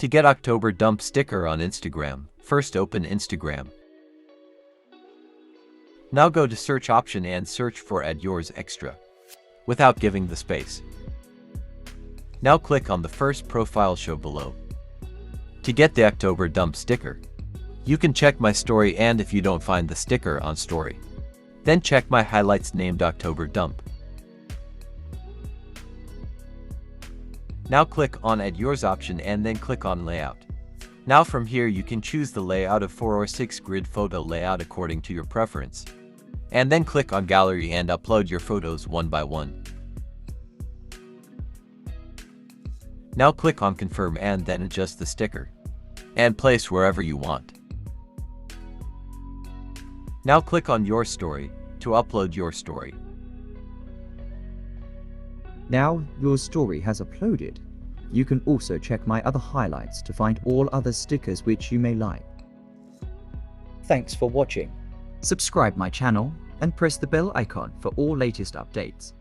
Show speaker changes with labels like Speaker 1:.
Speaker 1: To get October Dump sticker on Instagram, first open Instagram. Now go to search option and search for Add Yours Extra, without giving the space. Now click on the first profile show below. To get the October Dump sticker, you can check my story, and if you don't find the sticker on story, then check my highlights named October Dump. Now click on Add Yours option and then click on Layout. Now from here you can choose the layout of 4 or 6 grid photo layout according to your preference. And then click on Gallery and upload your photos one by one. Now click on Confirm and then adjust the sticker and place wherever you want. Now click on Your Story to upload your story.
Speaker 2: Now your story has uploaded. You can also check my other highlights to find all other stickers which you may like. Thanks for watching. Subscribe my channel and press the bell icon for all latest updates.